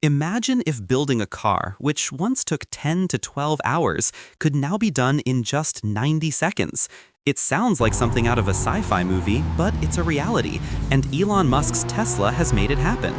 Imagine if building a car, which once took 10 to 12 hours, could now be done in just 90 seconds. It sounds like something out of a sci-fi movie, but it's a reality, and Elon Musk's Tesla has made it happen.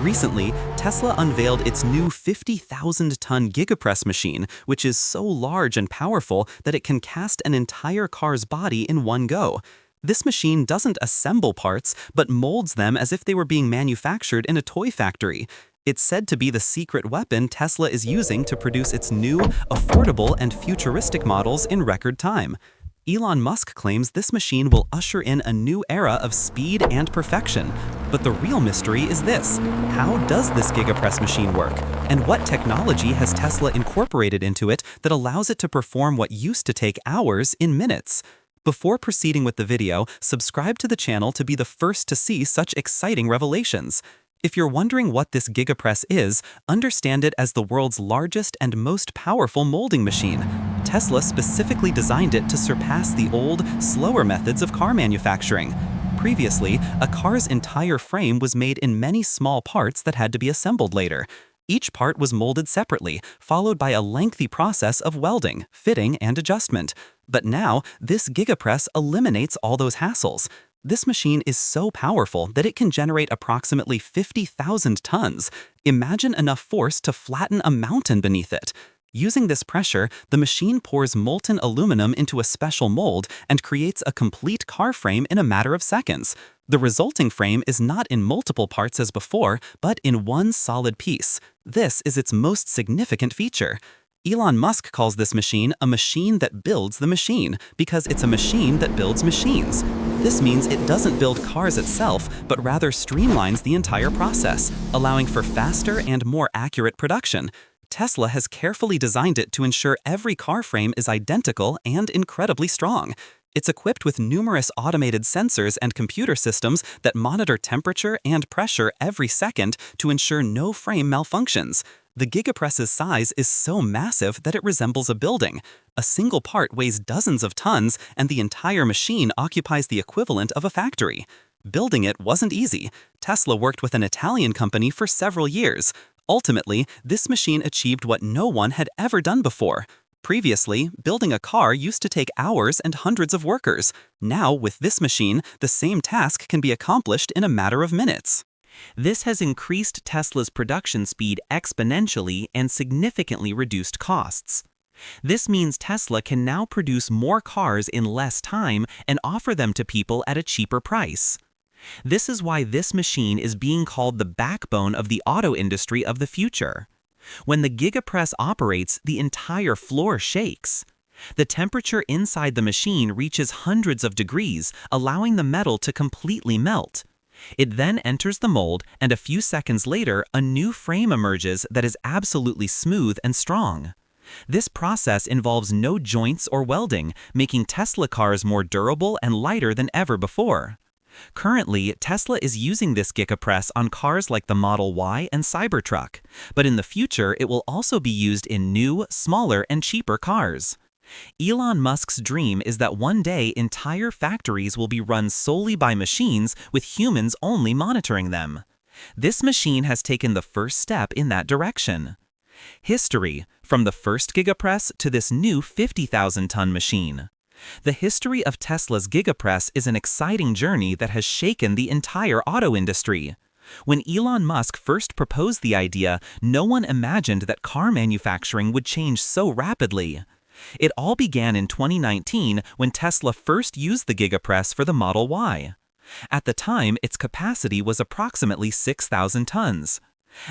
Recently, Tesla unveiled its new 50,000-ton Giga Press machine, which is so large and powerful that it can cast an entire car's body in one go. This machine doesn't assemble parts, but molds them as if they were being manufactured in a toy factory. It's said to be the secret weapon Tesla is using to produce its new, affordable, and futuristic models in record time. Elon Musk claims this machine will usher in a new era of speed and perfection. But the real mystery is this: how does this Giga Press machine work? And what technology has Tesla incorporated into it that allows it to perform what used to take hours in minutes? Before proceeding with the video, subscribe to the channel to be the first to see such exciting revelations. If you're wondering what this Giga Press is, understand it as the world's largest and most powerful molding machine. Tesla specifically designed it to surpass the old, slower methods of car manufacturing. Previously, a car's entire frame was made in many small parts that had to be assembled later. Each part was molded separately, followed by a lengthy process of welding, fitting, and adjustment. But now, this Giga Press eliminates all those hassles. This machine is so powerful that it can generate approximately 50,000 tons. Imagine enough force to flatten a mountain beneath it. Using this pressure, the machine pours molten aluminum into a special mold and creates a complete car frame in a matter of seconds. The resulting frame is not in multiple parts as before, but in one solid piece. This is its most significant feature. Elon Musk calls this machine a machine that builds the machine, because it's a machine that builds machines. This means it doesn't build cars itself, but rather streamlines the entire process, allowing for faster and more accurate production. Tesla has carefully designed it to ensure every car frame is identical and incredibly strong. It's equipped with numerous automated sensors and computer systems that monitor temperature and pressure every second to ensure no frame malfunctions. The Giga Press's size is so massive that it resembles a building. A single part weighs dozens of tons, and the entire machine occupies the equivalent of a factory. Building it wasn't easy. Tesla worked with an Italian company for several years. Ultimately, this machine achieved what no one had ever done before. Previously, building a car used to take hours and hundreds of workers. Now, with this machine, the same task can be accomplished in a matter of minutes. This has increased Tesla's production speed exponentially and significantly reduced costs. This means Tesla can now produce more cars in less time and offer them to people at a cheaper price. This is why this machine is being called the backbone of the auto industry of the future. When the Giga Press operates, the entire floor shakes. The temperature inside the machine reaches hundreds of degrees, allowing the metal to completely melt. It then enters the mold, and a few seconds later, a new frame emerges that is absolutely smooth and strong. This process involves no joints or welding, making Tesla cars more durable and lighter than ever before. Currently, Tesla is using this Giga Press on cars like the Model Y and Cybertruck, but in the future it will also be used in new, smaller, and cheaper cars. Elon Musk's dream is that one day entire factories will be run solely by machines with humans only monitoring them. This machine has taken the first step in that direction. History, from the first Giga Press to this new 50,000-ton machine. The history of Tesla's Giga Press is an exciting journey that has shaken the entire auto industry. When Elon Musk first proposed the idea, no one imagined that car manufacturing would change so rapidly. It all began in 2019 when Tesla first used the Giga Press for the Model Y. At the time, its capacity was approximately 6,000 tons.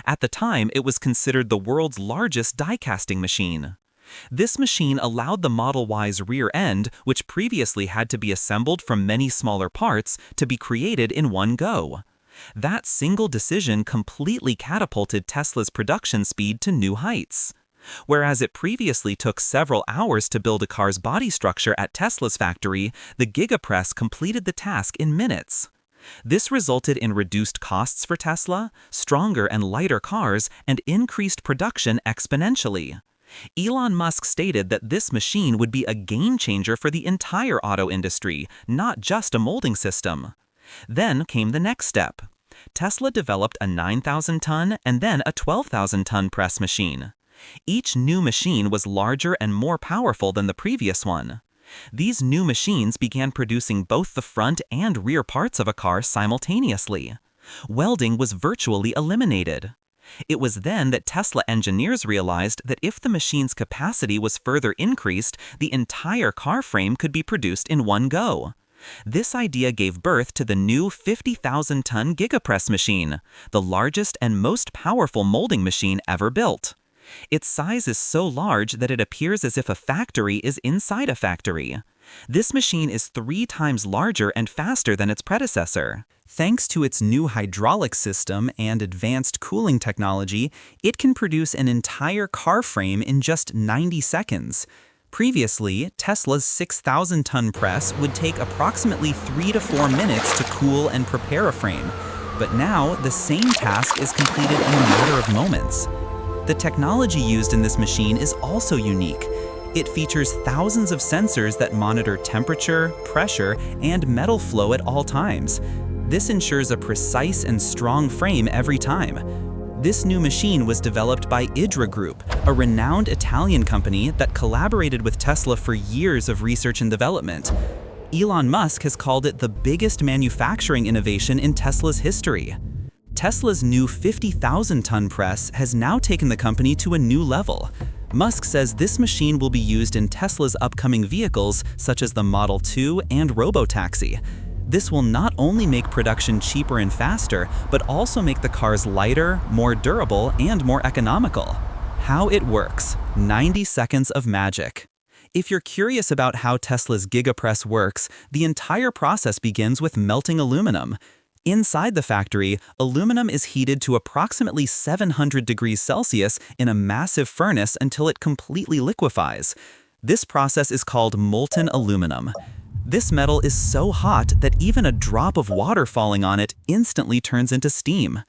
At the time, it was considered the world's largest die-casting machine. This machine allowed the Model Y's rear end, which previously had to be assembled from many smaller parts, to be created in one go. That single decision completely catapulted Tesla's production speed to new heights. Whereas it previously took several hours to build a car's body structure at Tesla's factory, the Giga Press completed the task in minutes. This resulted in reduced costs for Tesla, stronger and lighter cars, and increased production exponentially. Elon Musk stated that this machine would be a game changer for the entire auto industry, not just a molding system. Then came the next step. Tesla developed a 9,000-ton and then a 12,000-ton press machine. Each new machine was larger and more powerful than the previous one. These new machines began producing both the front and rear parts of a car simultaneously. Welding was virtually eliminated. It was then that Tesla engineers realized that if the machine's capacity was further increased, the entire car frame could be produced in one go. This idea gave birth to the new 50,000-ton Giga Press Machine, the largest and most powerful molding machine ever built. Its size is so large that it appears as if a factory is inside a factory. This machine is 3 times larger and faster than its predecessor. Thanks to its new hydraulic system and advanced cooling technology, it can produce an entire car frame in just 90 seconds. Previously, Tesla's 6,000-ton press would take approximately 3 to 4 minutes to cool and prepare a frame. But now, the same task is completed in a matter of moments. The technology used in this machine is also unique. It features thousands of sensors that monitor temperature, pressure, and metal flow at all times. This ensures a precise and strong frame every time. This new machine was developed by Idra Group, a renowned Italian company that collaborated with Tesla for years of research and development. Elon Musk has called it the biggest manufacturing innovation in Tesla's history. Tesla's new 50,000-ton press has now taken the company to a new level. Musk says this machine will be used in Tesla's upcoming vehicles such as the Model 2 and Robotaxi. This will not only make production cheaper and faster, but also make the cars lighter, more durable, and more economical. How it works: 90 seconds of magic. If you're curious about how Tesla's GigaPress works, the entire process begins with melting aluminum. Inside the factory, aluminum is heated to approximately 700 degrees Celsius in a massive furnace until it completely liquefies. This process is called molten aluminum. This metal is so hot that even a drop of water falling on it instantly turns into steam.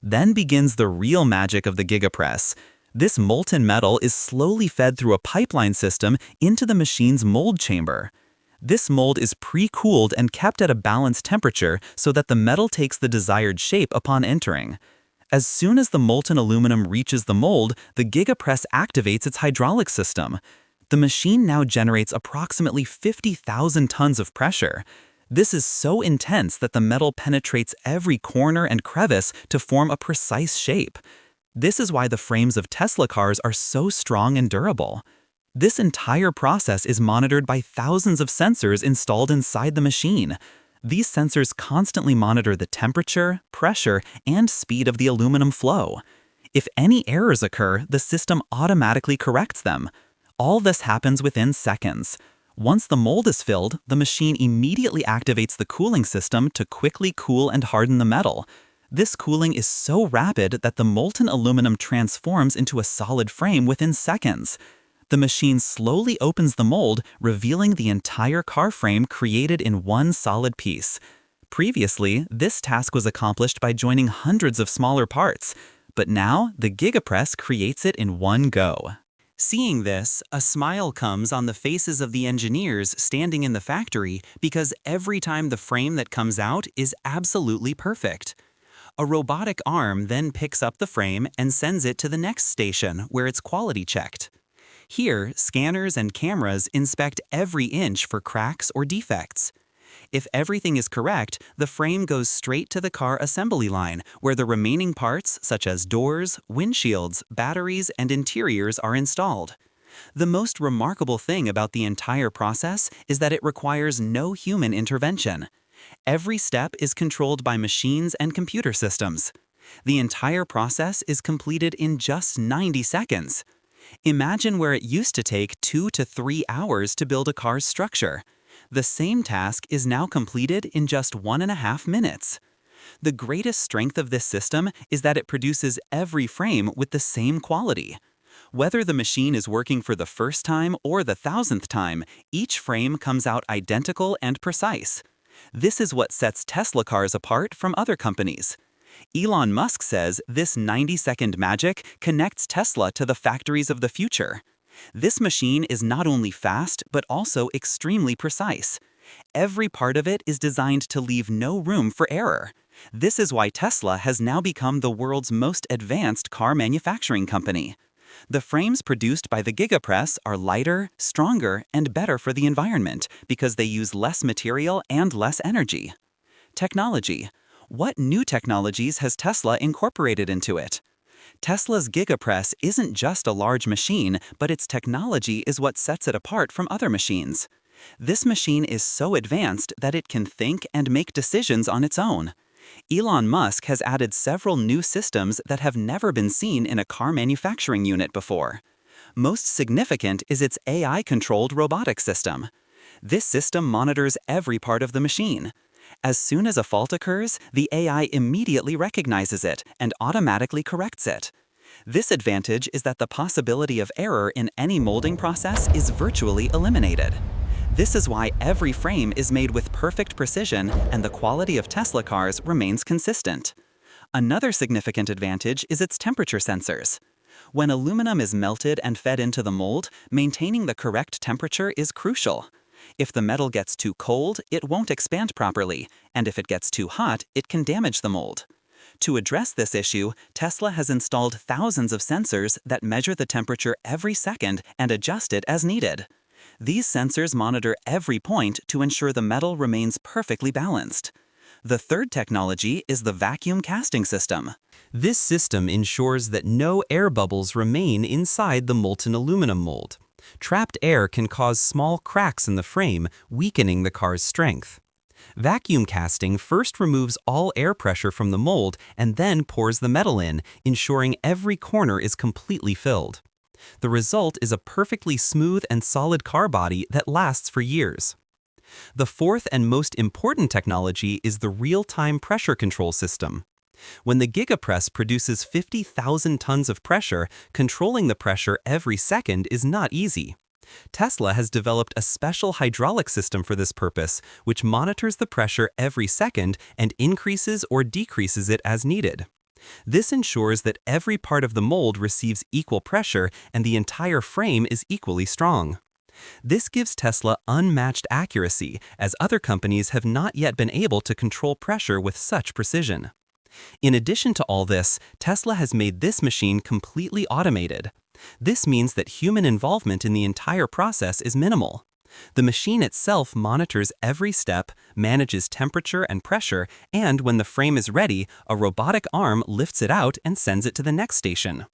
Then begins the real magic of the GigaPress. This molten metal is slowly fed through a pipeline system into the machine's mold chamber. This mold is pre-cooled and kept at a balanced temperature so that the metal takes the desired shape upon entering. As soon as the molten aluminum reaches the mold, the GigaPress activates its hydraulic system. The machine now generates approximately 50,000 tons of pressure. This is so intense that the metal penetrates every corner and crevice to form a precise shape. This is why the frames of Tesla cars are so strong and durable. This entire process is monitored by thousands of sensors installed inside the machine. These sensors constantly monitor the temperature, pressure, and speed of the aluminum flow. If any errors occur, the system automatically corrects them. All this happens within seconds. Once the mold is filled, the machine immediately activates the cooling system to quickly cool and harden the metal. This cooling is so rapid that the molten aluminum transforms into a solid frame within seconds. The machine slowly opens the mold, revealing the entire car frame created in one solid piece. Previously, this task was accomplished by joining hundreds of smaller parts, but now the GigaPress creates it in one go. Seeing this, a smile comes on the faces of the engineers standing in the factory because every time the frame that comes out is absolutely perfect. A robotic arm then picks up the frame and sends it to the next station where it's quality checked. Here, scanners and cameras inspect every inch for cracks or defects. If everything is correct, the frame goes straight to the car assembly line, where the remaining parts, such as doors, windshields, batteries, and interiors, are installed. The most remarkable thing about the entire process is that it requires no human intervention. Every step is controlled by machines and computer systems. The entire process is completed in just 90 seconds. Imagine where it used to take 2 to 3 hours to build a car's structure. The same task is now completed in just 1.5 minutes. The greatest strength of this system is that it produces every frame with the same quality. Whether the machine is working for the first time or the 1,000th time, each frame comes out identical and precise. This is what sets Tesla cars apart from other companies. Elon Musk says this 90-second magic connects Tesla to the factories of the future. This machine is not only fast, but also extremely precise. Every part of it is designed to leave no room for error. This is why Tesla has now become the world's most advanced car manufacturing company. The frames produced by the Giga Press are lighter, stronger, and better for the environment because they use less material and less energy. Technology. What new technologies has Tesla incorporated into it? Tesla's Giga Press isn't just a large machine, but its technology is what sets it apart from other machines. This machine is so advanced that it can think and make decisions on its own. Elon Musk has added several new systems that have never been seen in a car manufacturing unit before. Most significant is its AI-controlled robotics system. This system monitors every part of the machine. As soon as a fault occurs, the AI immediately recognizes it and automatically corrects it. This advantage is that the possibility of error in any molding process is virtually eliminated. This is why every frame is made with perfect precision and the quality of Tesla cars remains consistent. Another significant advantage is its temperature sensors. When aluminum is melted and fed into the mold, maintaining the correct temperature is crucial. If the metal gets too cold, it won't expand properly, and if it gets too hot, it can damage the mold. To address this issue, Tesla has installed thousands of sensors that measure the temperature every second and adjust it as needed. These sensors monitor every point to ensure the metal remains perfectly balanced. The third technology is the vacuum casting system. This system ensures that no air bubbles remain inside the molten aluminum mold. Trapped air can cause small cracks in the frame, weakening the car's strength. Vacuum casting first removes all air pressure from the mold and then pours the metal in, ensuring every corner is completely filled. The result is a perfectly smooth and solid car body that lasts for years. The fourth and most important technology is the real-time pressure control system. When the Giga Press produces 50,000 tons of pressure, controlling the pressure every second is not easy. Tesla has developed a special hydraulic system for this purpose, which monitors the pressure every second and increases or decreases it as needed. This ensures that every part of the mold receives equal pressure and the entire frame is equally strong. This gives Tesla unmatched accuracy, as other companies have not yet been able to control pressure with such precision. In addition to all this, Tesla has made this machine completely automated. This means that human involvement in the entire process is minimal. The machine itself monitors every step, manages temperature and pressure, and when the frame is ready, a robotic arm lifts it out and sends it to the next station.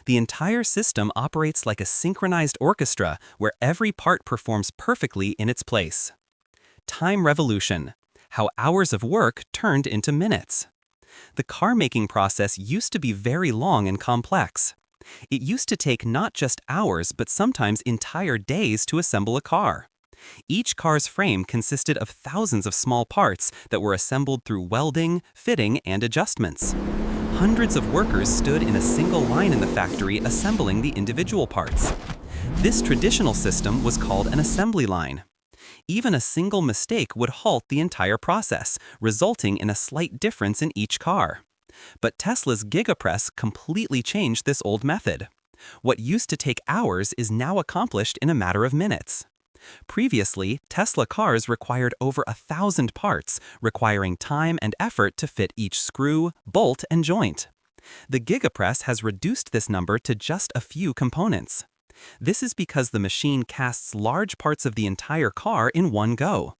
The entire system operates like a synchronized orchestra where every part performs perfectly in its place. Time revolution: how hours of work turned into minutes. The car-making process used to be very long and complex. It used to take not just hours but sometimes entire days to assemble a car. Each car's frame consisted of thousands of small parts that were assembled through welding, fitting, and adjustments. Hundreds of workers stood in a single line in the factory assembling the individual parts. This traditional system was called an assembly line. Even a single mistake would halt the entire process, resulting in a slight difference in each car. But Tesla's Giga Press completely changed this old method. What used to take hours is now accomplished in a matter of minutes. Previously, Tesla cars required over 1,000 parts, requiring time and effort to fit each screw, bolt, and joint. The Giga Press has reduced this number to just a few components. This is because the machine casts large parts of the entire car in one go.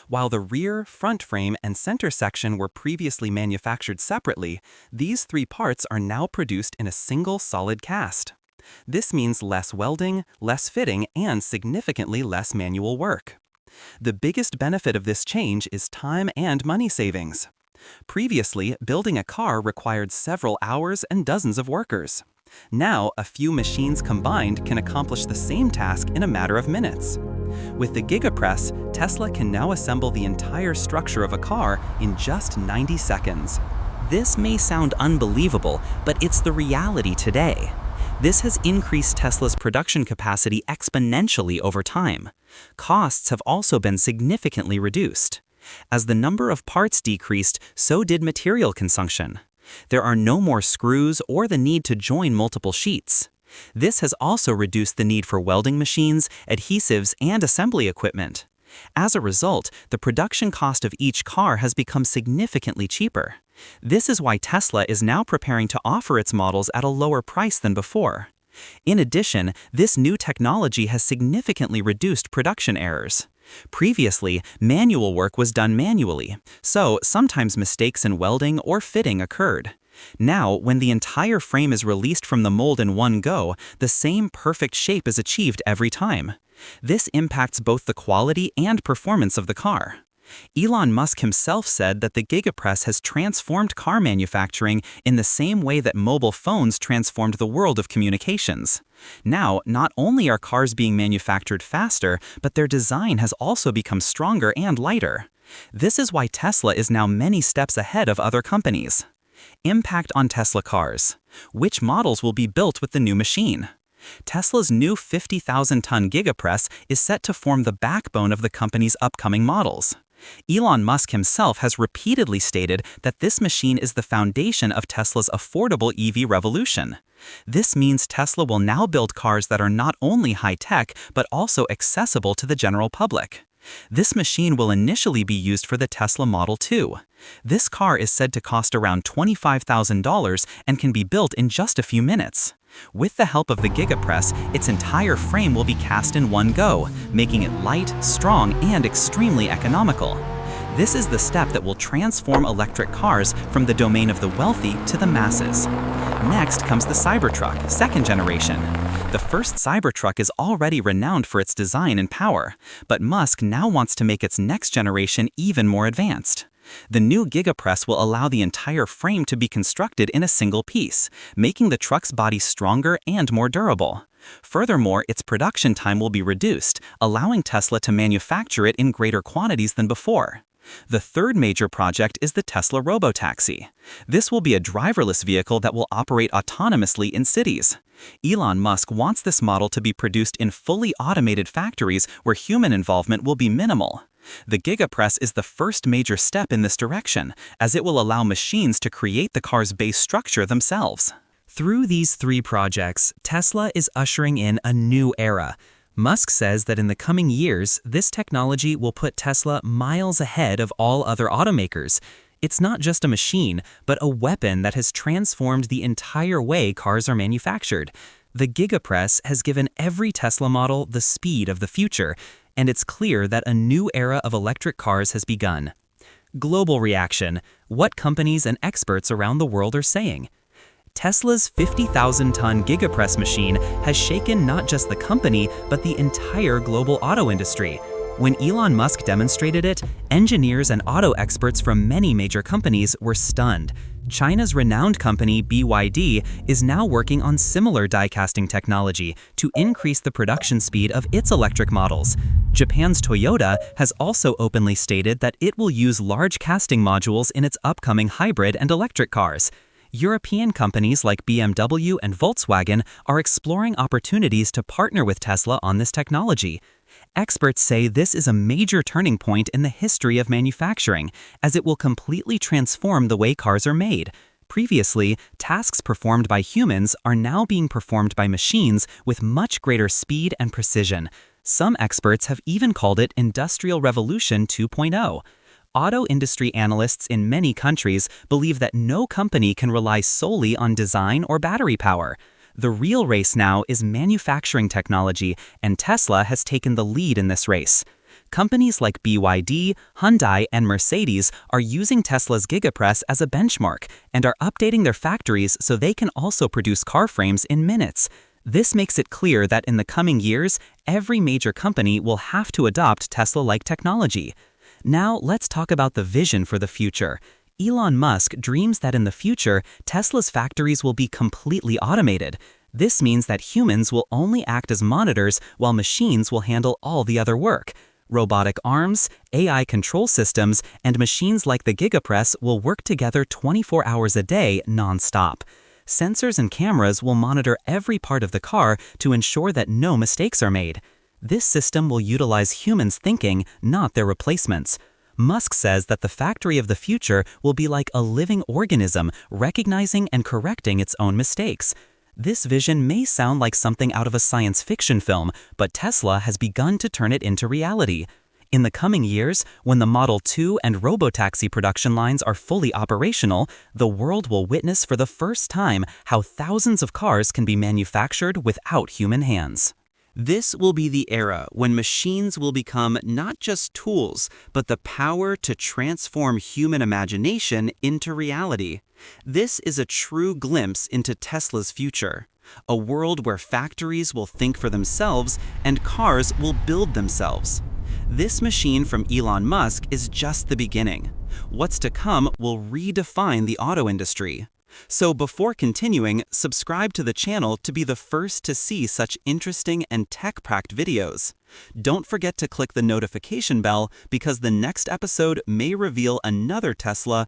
While the rear, front frame, and center section were previously manufactured separately, these three parts are now produced in a single solid cast. This means less welding, less fitting, and significantly less manual work. The biggest benefit of this change is time and money savings. Previously, building a car required several hours and dozens of workers. Now, a few machines combined can accomplish the same task in a matter of minutes. With the Giga Press, Tesla can now assemble the entire structure of a car in just 90 seconds. This may sound unbelievable, but it's the reality today. This has increased Tesla's production capacity exponentially over time. Costs have also been significantly reduced. As the number of parts decreased, so did material consumption. There are no more screws or the need to join multiple sheets. This has also reduced the need for welding machines, adhesives, and assembly equipment. As a result, the production cost of each car has become significantly cheaper. This is why Tesla is now preparing to offer its models at a lower price than before. In addition, this new technology has significantly reduced production errors. Previously, manual work was done manually, so sometimes mistakes in welding or fitting occurred. Now, when the entire frame is released from the mold in one go, the same perfect shape is achieved every time. This impacts both the quality and performance of the car. Elon Musk himself said that the Giga Press has transformed car manufacturing in the same way that mobile phones transformed the world of communications. Now, not only are cars being manufactured faster, but their design has also become stronger and lighter. This is why Tesla is now many steps ahead of other companies. Impact on Tesla cars. Which models will be built with the new machine? Tesla's new 50,000-ton Giga Press is set to form the backbone of the company's upcoming models. Elon Musk himself has repeatedly stated that this machine is the foundation of Tesla's affordable EV revolution. This means Tesla will now build cars that are not only high-tech but also accessible to the general public. This machine will initially be used for the Tesla Model 2. This car is said to cost around $25,000 and can be built in just a few minutes. With the help of the Giga Press, its entire frame will be cast in one go, making it light, strong, and extremely economical. This is the step that will transform electric cars from the domain of the wealthy to the masses. Next comes the Cybertruck, second generation. The first Cybertruck is already renowned for its design and power, but Musk now wants to make its next generation even more advanced. The new Giga Press will allow the entire frame to be constructed in a single piece, making the truck's body stronger and more durable. Furthermore, its production time will be reduced, allowing Tesla to manufacture it in greater quantities than before. The third major project is the Tesla Robotaxi. This will be a driverless vehicle that will operate autonomously in cities. Elon Musk wants this model to be produced in fully automated factories where human involvement will be minimal. The Giga Press is the first major step in this direction, as it will allow machines to create the car's base structure themselves. Through these three projects, Tesla is ushering in a new era. Musk says that in the coming years, this technology will put Tesla miles ahead of all other automakers. It's not just a machine, but a weapon that has transformed the entire way cars are manufactured. The Giga Press has given every Tesla model the speed of the future, and it's clear that a new era of electric cars has begun. Global reaction: what companies and experts around the world are saying. Tesla's 50,000-ton Giga Press machine has shaken not just the company, but the entire global auto industry. When Elon Musk demonstrated it, engineers and auto experts from many major companies were stunned. China's renowned company BYD is now working on similar die-casting technology to increase the production speed of its electric models. Japan's Toyota has also openly stated that it will use large casting modules in its upcoming hybrid and electric cars. European companies like BMW and Volkswagen are exploring opportunities to partner with Tesla on this technology. Experts say this is a major turning point in the history of manufacturing, as it will completely transform the way cars are made. Previously, tasks performed by humans are now being performed by machines with much greater speed and precision. Some experts have even called it Industrial Revolution 2.0. Auto industry analysts in many countries believe that no company can rely solely on design or battery power. The real race now is manufacturing technology, and Tesla has taken the lead in this race. Companies like BYD, Hyundai, and Mercedes are using Tesla's Giga Press as a benchmark and are updating their factories so they can also produce car frames in minutes. This makes it clear that in the coming years, every major company will have to adopt Tesla-like technology. Now, let's talk about the vision for the future. Elon Musk dreams that in the future, Tesla's factories will be completely automated. This means that humans will only act as monitors while machines will handle all the other work. Robotic arms, AI control systems, and machines like the Giga Press will work together 24 hours a day, non-stop. Sensors and cameras will monitor every part of the car to ensure that no mistakes are made. This system will utilize humans' thinking, not their replacements. Musk says that the factory of the future will be like a living organism, recognizing and correcting its own mistakes. This vision may sound like something out of a science fiction film, but Tesla has begun to turn it into reality. In the coming years, when the Model 2 and robotaxi production lines are fully operational, the world will witness for the first time how thousands of cars can be manufactured without human hands. This will be the era when machines will become not just tools, but the power to transform human imagination into reality. This is a true glimpse into Tesla's future, a world where factories will think for themselves and cars will build themselves. This machine from Elon Musk is just the beginning. What's to come will redefine the auto industry. So before continuing, subscribe to the channel to be the first to see such interesting and tech-packed videos. Don't forget to click the notification bell because the next episode may reveal another Tesla